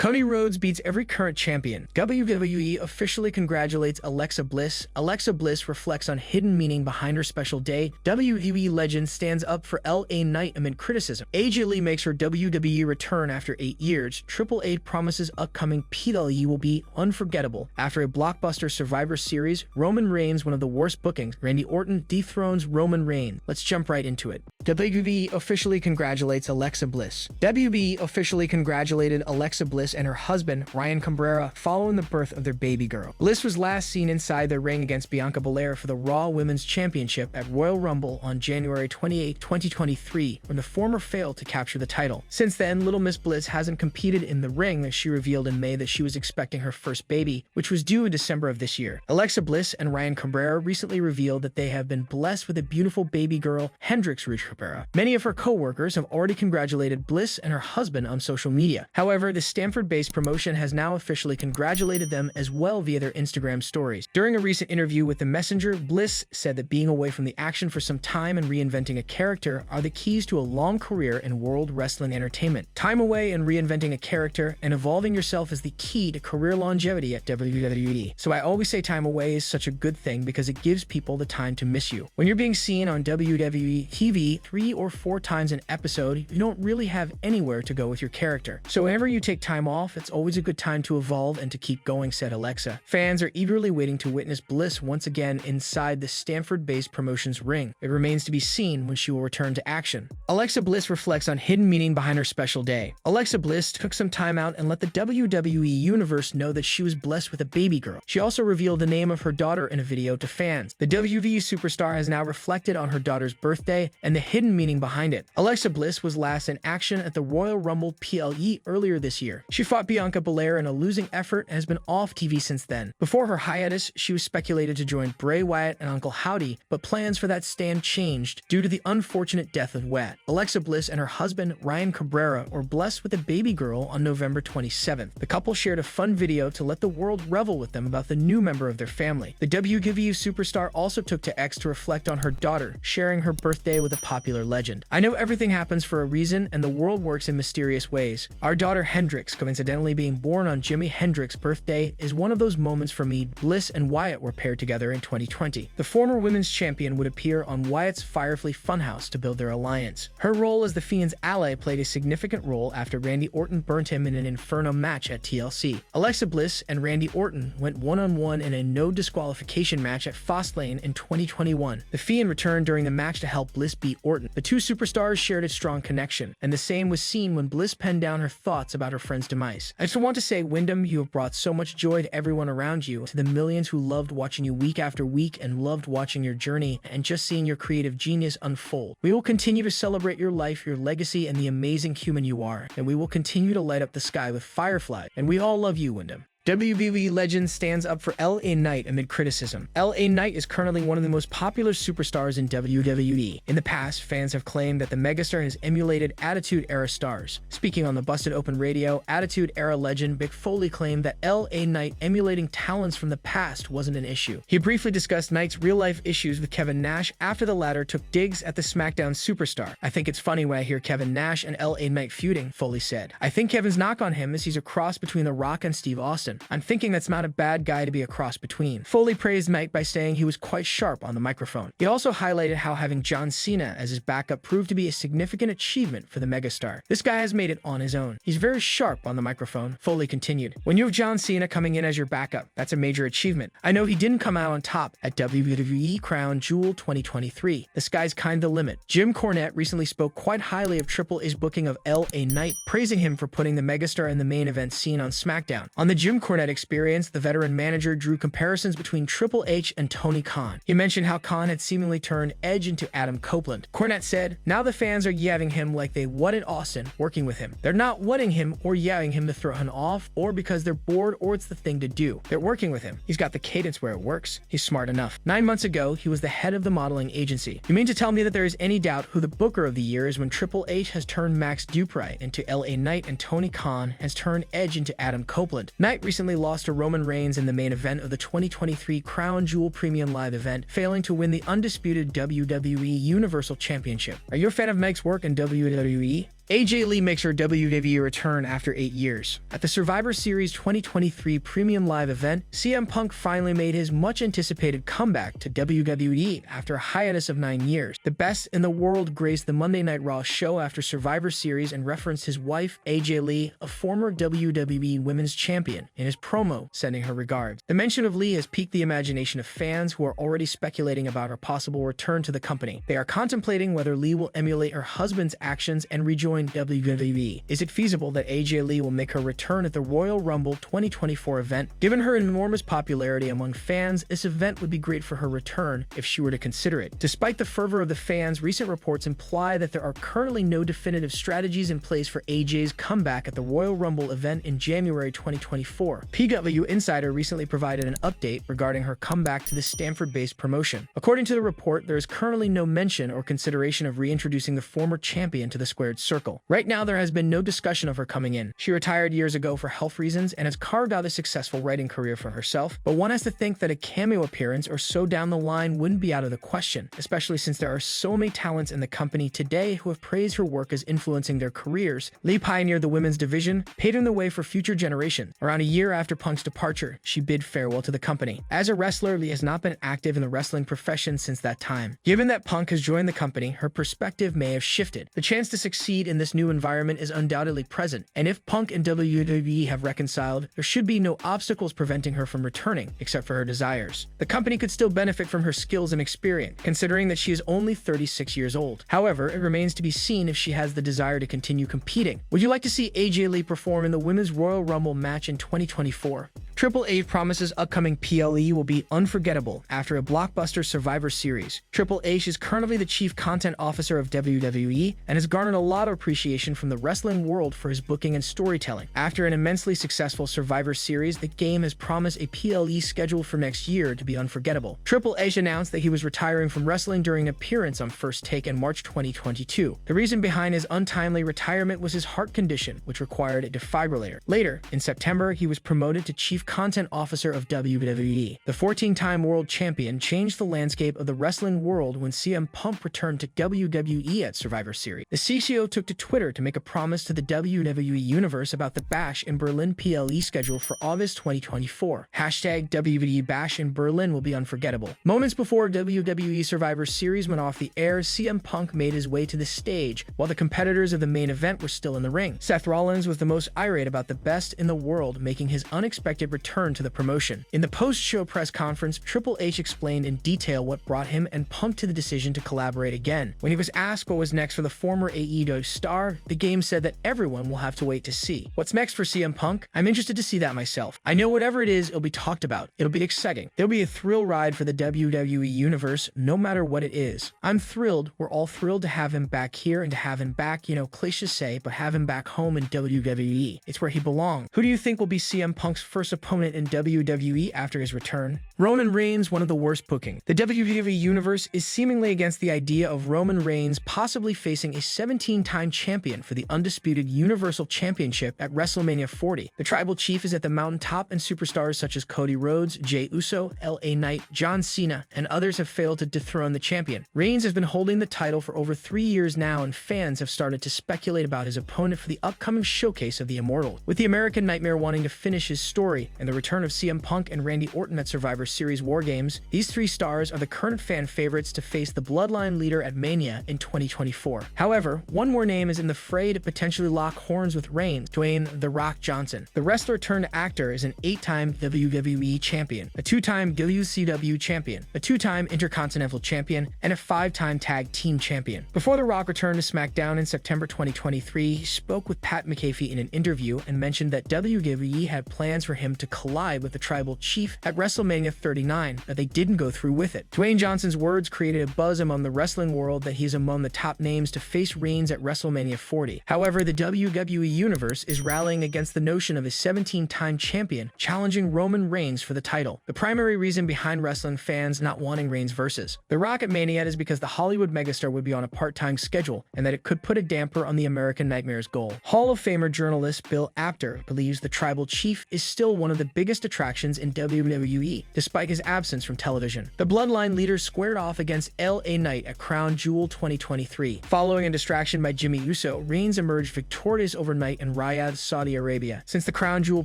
Cody Rhodes beats every current champion. WWE officially congratulates Alexa Bliss. Alexa Bliss reflects on hidden meaning behind her special day. WWE legend stands up for LA Knight amid criticism. AJ Lee makes her WWE return after 8 years. Triple H promises upcoming PLE will be unforgettable. After a blockbuster Survivor Series, Roman Reigns, one of the worst bookings. Randy Orton dethrones Roman Reigns. Let's jump right into it. WWE officially congratulates Alexa Bliss. WWE officially congratulated Alexa Bliss and her husband, Ryan Cabrera, following the birth of their baby girl. Bliss was last seen inside the ring against Bianca Belair for the Raw Women's Championship at Royal Rumble on January 28, 2023, when the former failed to capture the title. Since then, Little Miss Bliss hasn't competed in the ring, as she revealed in May that she was expecting her first baby, which was due in December of this year. Alexa Bliss and Ryan Cabrera recently revealed that they have been blessed with a beautiful baby girl, Hendrix Cabrera. Many of her co-workers have already congratulated Bliss and her husband on social media. However, the Stanford-based promotion has now officially congratulated them as well via their Instagram stories. During a recent interview with The Messenger, Bliss said that being away from the action for some time and reinventing a character are the keys to a long career in world wrestling entertainment. Time away and reinventing a character and evolving yourself is the key to career longevity at WWE. So I always say time away is such a good thing because it gives people the time to miss you. When you're being seen on WWE TV 3 or 4 times an episode, you don't really have anywhere to go with your character. So whenever you take time off, it's always a good time to evolve and to keep going, said Alexa. Fans are eagerly waiting to witness Bliss once again inside the Stanford-based promotion's ring. It remains to be seen when she will return to action. Alexa Bliss reflects on hidden meaning behind her special day. Alexa Bliss took some time out and let the WWE Universe know that she was blessed with a baby girl. She also revealed the name of her daughter in a video to fans. The WWE superstar has now reflected on her daughter's birthday and the hidden meaning behind it. Alexa Bliss was last in action at the Royal Rumble PLE earlier this year. She fought Bianca Belair in a losing effort and has been off TV since then. Before her hiatus, she was speculated to join Bray Wyatt and Uncle Howdy, but plans for that stand changed due to the unfortunate death of Wyatt. Alexa Bliss and her husband, Ryan Cabrera, were blessed with a baby girl on November 27th. The couple shared a fun video to let the world revel with them about the new member of their family. The WWE superstar also took to X to reflect on her daughter, sharing her birthday with a popular legend. I know everything happens for a reason, and the world works in mysterious ways. Our daughter Hendrix, coincidentally being born on Jimi Hendrix's birthday, is one of those moments for me. Bliss and Wyatt were paired together in 2020. The former women's champion would appear on Wyatt's Firefly Funhouse to build their alliance. Her role as the Fiend's ally played a significant role after Randy Orton burnt him in an Inferno match at TLC. Alexa Bliss and Randy Orton went one-on-one in a no disqualification match at Fastlane in 2021. The Fiend returned during the match to help Bliss beat Orton. The two superstars shared a strong connection, and the same was seen when Bliss penned down her thoughts about her friend's demise. I just want to say, Wyndham, you have brought so much joy to everyone around you, to the millions who loved watching you week after week and loved watching your journey and just seeing your creative genius unfold. We will continue to celebrate your life, your legacy, and the amazing human you are, and we will continue to light up the sky with Firefly, and we all love you, Wyndham. WWE legend stands up for LA Knight amid criticism. LA Knight is currently one of the most popular superstars in WWE. In the past, fans have claimed that the megastar has emulated Attitude Era stars. Speaking on the Busted Open Radio, Attitude Era legend Mick Foley claimed that LA Knight emulating talents from the past wasn't an issue. He briefly discussed Knight's real-life issues with Kevin Nash after the latter took digs at the SmackDown superstar. "I think it's funny when I hear Kevin Nash and LA Knight feuding," Foley said. "I think Kevin's knock on him is he's a cross between The Rock and Steve Austin. I'm thinking that's not a bad guy to be a cross between." Foley praised Knight by saying he was quite sharp on the microphone. He also highlighted how having John Cena as his backup proved to be a significant achievement for the megastar. "This guy has made it on his own. He's very sharp on the microphone," Foley continued. "When you have John Cena coming in as your backup, that's a major achievement. I know he didn't come out on top at WWE Crown Jewel 2023. The sky's kind of the limit." Jim Cornette recently spoke quite highly of Triple H's booking of LA Knight, praising him for putting the megastar in the main event scene on SmackDown. On the Jim Cornette experience, the veteran manager drew comparisons between Triple H and Tony Khan. He mentioned how Khan had seemingly turned Edge into Adam Copeland. Cornette said, "Now the fans are yabbing him like they whatted Austin working with him. They're not whatting him or yabbing him to throw him off or because they're bored or it's the thing to do. They're working with him. He's got the cadence where it works. He's smart enough." 9 months ago, he was the head of the modeling agency. "You mean to tell me that there is any doubt who the booker of the year is when Triple H has turned Max Dupri into LA Knight and Tony Khan has turned Edge into Adam Copeland?" Knight recently lost to Roman Reigns in the main event of the 2023 Crown Jewel Premium Live event, failing to win the undisputed WWE Universal Championship. Are you a fan of Meg's work in WWE? AJ Lee makes her WWE return after 8 years. At the Survivor Series 2023 Premium Live event, CM Punk finally made his much-anticipated comeback to WWE after a hiatus of 9 years. The Best in the World graced the Monday Night Raw show after Survivor Series and referenced his wife, AJ Lee, a former WWE Women's Champion, in his promo, sending her regards. The mention of Lee has piqued the imagination of fans who are already speculating about her possible return to the company. They are contemplating whether Lee will emulate her husband's actions and rejoin WWE. Is it feasible that AJ Lee will make her return at the Royal Rumble 2024 event? Given her enormous popularity among fans, this event would be great for her return if she were to consider it. Despite the fervor of the fans, recent reports imply that there are currently no definitive strategies in place for AJ's comeback at the Royal Rumble event in January 2024. PW Insider recently provided an update regarding her comeback to the Stanford-based promotion. According to the report, there is currently no mention or consideration of reintroducing the former champion to the squared circle. Right now, there has been no discussion of her coming in. She retired years ago for health reasons and has carved out a successful writing career for herself, but one has to think that a cameo appearance or so down the line wouldn't be out of the question, especially since there are so many talents in the company today who have praised her work as influencing their careers. Lee pioneered the women's division, paving the way for future generations. Around a year after Punk's departure, she bid farewell to the company. As a wrestler, Lee has not been active in the wrestling profession since that time. Given that Punk has joined the company, her perspective may have shifted. The chance to succeed in this new environment is undoubtedly present, and if Punk and WWE have reconciled, there should be no obstacles preventing her from returning, except for her desires. The company could still benefit from her skills and experience, considering that she is only 36 years old. However, it remains to be seen if she has the desire to continue competing. Would you like to see AJ Lee perform in the Women's Royal Rumble match in 2024? Triple H promises upcoming PLE will be unforgettable after a blockbuster Survivor Series. Triple H is currently the chief content officer of WWE and has garnered a lot of appreciation from the wrestling world for his booking and storytelling. After an immensely successful Survivor Series, the game has promised a PLE schedule for next year to be unforgettable. Triple H announced that he was retiring from wrestling during an appearance on First Take in March 2022. The reason behind his untimely retirement was his heart condition, which required a defibrillator. Later, in September, he was promoted to chief content officer of WWE. The 14-time world champion changed the landscape of the wrestling world when CM Punk returned to WWE at Survivor Series. The CCO took to Twitter to make a promise to the WWE universe about the Bash in Berlin PLE schedule for August 2024. Hashtag WWE Bash in Berlin will be unforgettable. Moments before WWE Survivor Series went off the air, CM Punk made his way to the stage while the competitors of the main event were still in the ring. Seth Rollins was the most irate about the Best in the World making his unexpected return to the promotion. In the post-show press conference, Triple H explained in detail what brought him and Punk to the decision to collaborate again. When he was asked what was next for the former AEW star, the game said that everyone will have to wait to see. What's next for CM Punk? I'm interested to see that myself. I know whatever it is, it'll be talked about. It'll be exciting. There'll be a thrill ride for the WWE universe, no matter what it is. I'm thrilled. We're all thrilled to have him back here and to have him back, cliché to say, but have him back home in WWE. It's where he belongs. Who do you think will be CM Punk's first opponent in WWE after his return? Roman Reigns, one of the worst bookings. The WWE Universe is seemingly against the idea of Roman Reigns possibly facing a 17-time champion for the undisputed Universal Championship at WrestleMania 40. The Tribal Chief is at the mountaintop, and superstars such as Cody Rhodes, Jey Uso, LA Knight, John Cena, and others have failed to dethrone the champion. Reigns has been holding the title for over 3 years now, and fans have started to speculate about his opponent for the upcoming showcase of the Immortals. With the American Nightmare wanting to finish his story and the return of CM Punk and Randy Orton at Survivor Series War Games, these three stars are the current fan favorites to face the Bloodline leader at Mania in 2024. However, one more name is in the fray to potentially lock horns with Reigns: Dwayne "The Rock" Johnson. The wrestler turned actor is an 8-time WWE champion, a 2-time WCW champion, a 2-time Intercontinental champion, and a 5-time tag team champion. Before The Rock returned to SmackDown in September 2023, he spoke with Pat McAfee in an interview and mentioned that WWE had plans for him to collide with the Tribal Chief at WrestleMania 39, but they didn't go through with it. Dwayne Johnson's words created a buzz among the wrestling world that he's among the top names to face Reigns at WrestleMania 40. However, the WWE Universe is rallying against the notion of a 17-time champion challenging Roman Reigns for the title. The primary reason behind wrestling fans not wanting Reigns versus The Rock at Mania is because the Hollywood megastar would be on a part-time schedule and that it could put a damper on the American Nightmare's goal. Hall of Famer journalist Bill Apter believes the Tribal Chief is still one one of the biggest attractions in WWE, despite his absence from television. The Bloodline leaders squared off against LA Knight at Crown Jewel 2023. Following a distraction by Jimmy Uso, Reigns emerged victorious overnight in Riyadh, Saudi Arabia. Since the Crown Jewel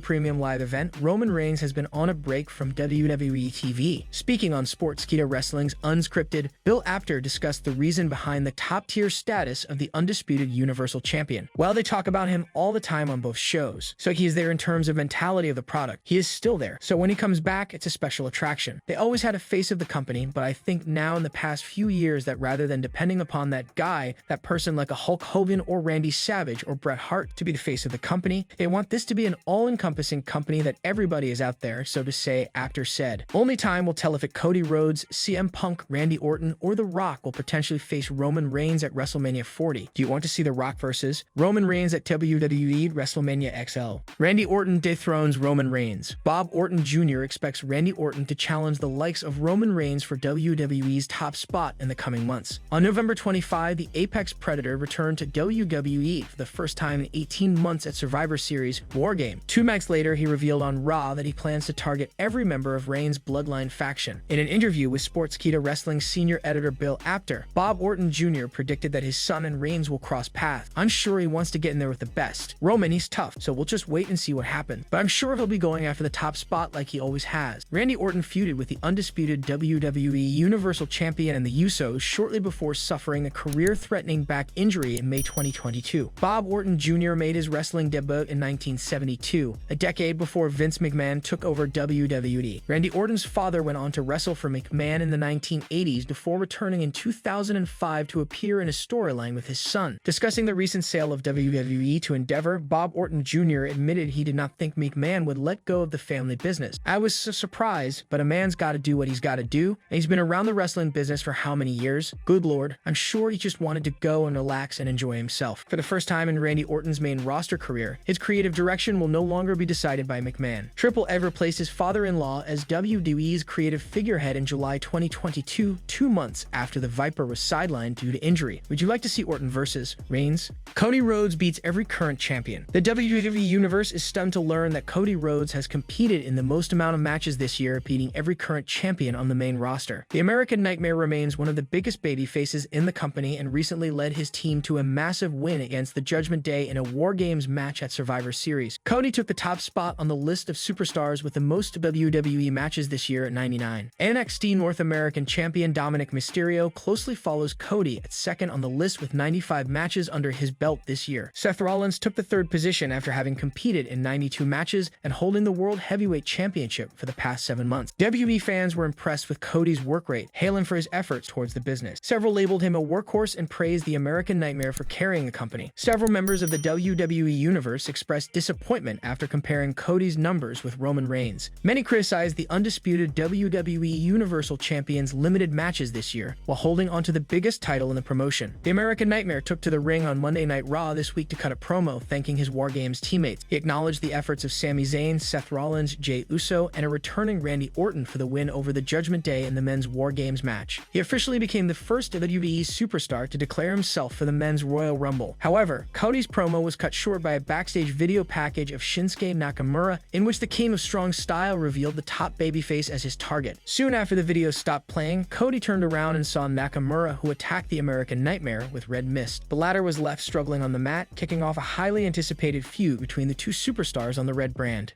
Premium Live event, Roman Reigns has been on a break from WWE TV. Speaking on Sportskeeda Wrestling's Unscripted, Bill Apter discussed the reason behind the top-tier status of the undisputed Universal Champion. While they talk about him all the time on both shows, so he is there in terms of mentality of the product, he is still there. So when he comes back, it's a special attraction. They always had a face of the company, but I think now in the past few years that rather than depending upon that guy, that person like a Hulk Hogan or Randy Savage or Bret Hart to be the face of the company, they want this to be an all-encompassing company that everybody is out there, so to say, Apter said. Only time will tell if it Cody Rhodes, CM Punk, Randy Orton, or The Rock will potentially face Roman Reigns at WrestleMania 40. Do you want to see The Rock versus Roman Reigns at WWE WrestleMania XL? Randy Orton dethrones Roman Reigns. Bob Orton Jr. expects Randy Orton to challenge the likes of Roman Reigns for WWE's top spot in the coming months. On November 25, the Apex Predator returned to WWE for the first time in 18 months at Survivor Series War Game. 2 nights later, he revealed on Raw that he plans to target every member of Reigns' Bloodline faction. In an interview with Sportskeeda Wrestling senior editor Bill Apter, Bob Orton Jr. predicted that his son and Reigns will cross paths. I'm sure he wants to get in there with the best. Roman, he's tough, so we'll just wait and see what happens. But I'm sure he'll be going after the top spot like he always has. Randy Orton feuded with the undisputed WWE Universal Champion and the Usos shortly before suffering a career-threatening back injury in May 2022. Bob Orton Jr. made his wrestling debut in 1972, a decade before Vince McMahon took over WWE. Randy Orton's father went on to wrestle for McMahon in the 1980s before returning in 2005 to appear in a storyline with his son. Discussing the recent sale of WWE to Endeavor, Bob Orton Jr. admitted he did not think McMahon would let go of the family business. I was so surprised, but a man's got to do what he's got to do, and he's been around the wrestling business for how many years? Good Lord, I'm sure he just wanted to go and relax and enjoy himself. For the first time in Randy Orton's main roster career, his creative direction will no longer be decided by McMahon. Triple H replaced his father-in-law as WWE's creative figurehead in July 2022, 2 months after the Viper was sidelined due to injury. Would you like to see Orton versus Reigns? Cody Rhodes beats every current champion. The WWE Universe is stunned to learn that Cody Rhodes has competed in the most amount of matches this year, beating every current champion on the main roster. The American Nightmare remains one of the biggest babyfaces in the company and recently led his team to a massive win against the Judgment Day in a War Games match at Survivor Series. Cody took the top spot on the list of superstars with the most WWE matches this year at 99. NXT North American Champion Dominic Mysterio closely follows Cody at second on the list with 95 matches under his belt this year. Seth Rollins took the 3rd position after having competed in 92 matches and holding the World Heavyweight Championship for the past 7 months. WWE fans were impressed with Cody's work rate, hailing for his efforts towards the business. Several labeled him a workhorse and praised the American Nightmare for carrying the company. Several members of the WWE Universe expressed disappointment after comparing Cody's numbers with Roman Reigns. Many criticized the undisputed WWE Universal Champion's limited matches this year, while holding onto the biggest title in the promotion. The American Nightmare took to the ring on Monday Night Raw this week to cut a promo thanking his War Games teammates. He acknowledged the efforts of Sami Zayn, Seth Rollins, Jey Uso, and a returning Randy Orton for the win over the Judgment Day in the men's War Games match. He officially became the first WWE superstar to declare himself for the men's Royal Rumble. However, Cody's promo was cut short by a backstage video package of Shinsuke Nakamura, in which the King of Strong Style revealed the top babyface as his target. Soon after the video stopped playing, Cody turned around and saw Nakamura, who attacked the American Nightmare with red mist. The latter was left struggling on the mat, kicking off a highly anticipated feud between the two superstars on the red brand.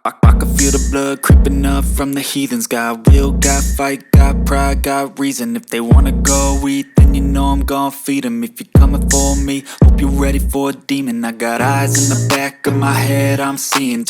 I can feel the blood creeping up from the heathens. Got will, got fight, got pride, got reason. If they wanna go eat, then you know I'm gon' feed them. If you're coming for me, hope you're ready for a demon. I got eyes in the back of my head, I'm seeing.